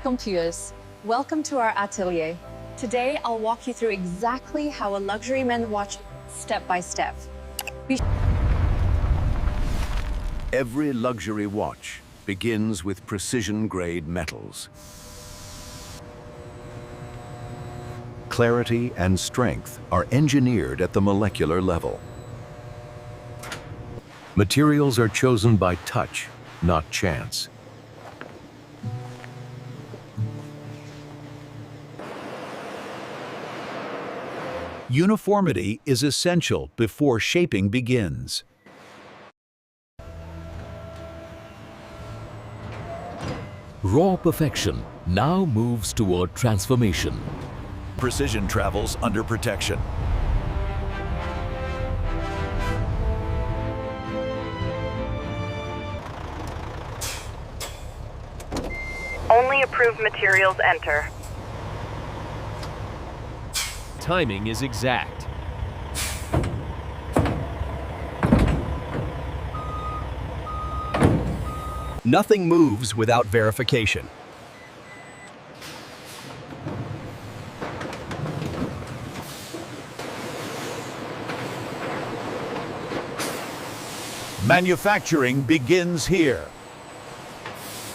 Computers. Welcome to our atelier. Today, I'll walk you through exactly how a luxury men's watch step by step. Every luxury watch begins with precision-grade metals. Clarity and strength are engineered at the molecular level. Materials are chosen by touch, not chance. Uniformity is essential before shaping begins. Raw perfection now moves toward transformation. Precision travels under protection. Only approved materials enter. Timing is exact. Nothing moves without verification. Manufacturing begins here.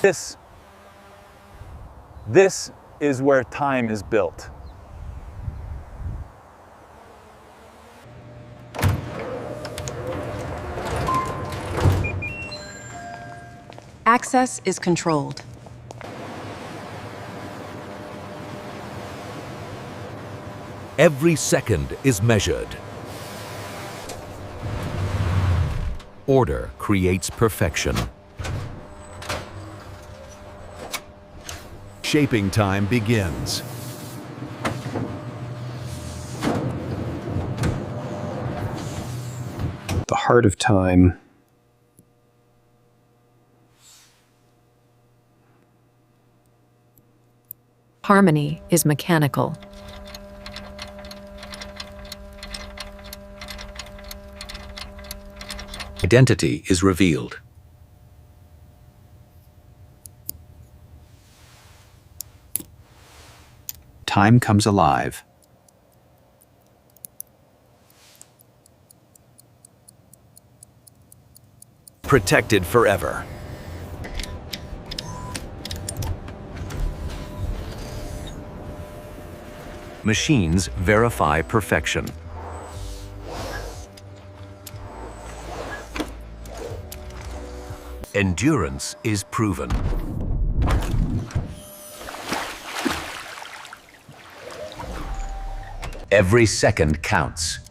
This is where time is built. Access is controlled. Every second is measured. Order creates perfection. Shaping time begins. The heart of time. Harmony is mechanical. Identity is revealed. Time comes alive. Protected forever. Machines verify perfection. Endurance is proven. Every second counts.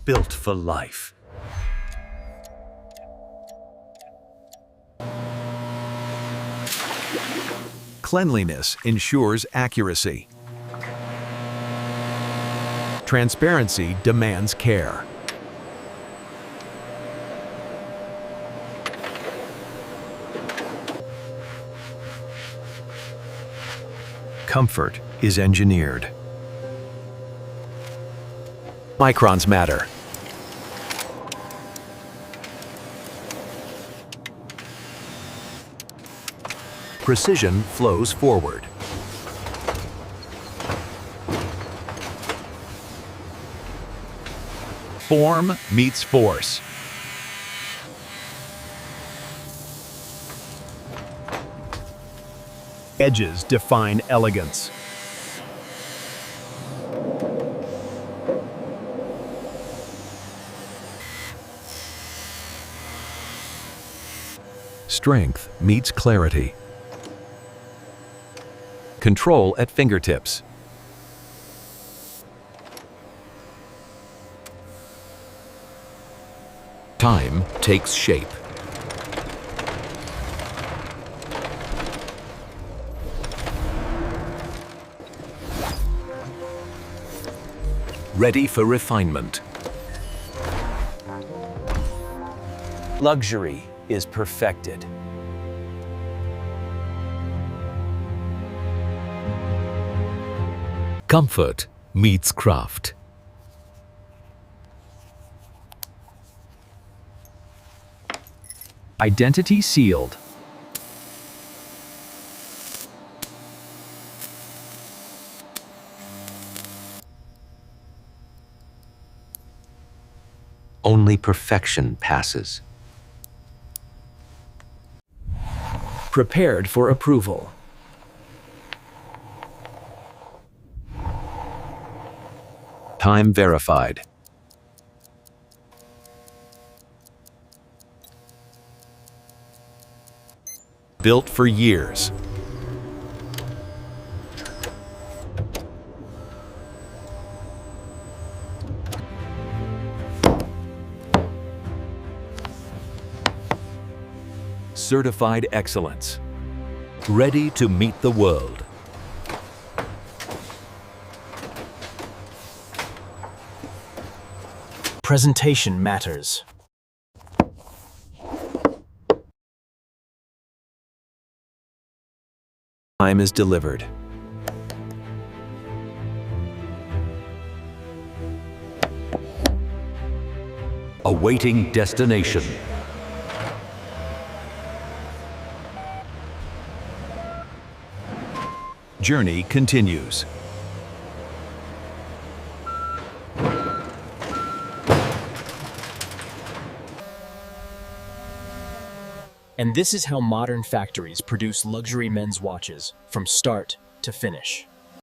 Built for life. Cleanliness ensures accuracy. Transparency demands care. Comfort is engineered. Microns matter. Precision flows forward. Form meets force. Edges define elegance. Strength meets clarity. Control at fingertips. Time takes shape. Ready for refinement. Luxury is perfected. Comfort meets craft. Identity sealed. Only perfection passes. Prepared for approval. Time verified. Built for years. Certified excellence. Ready to meet the world. Presentation matters. Time is delivered. Awaiting destination. Journey continues. And this is how modern factories produce luxury men's watches from start to finish.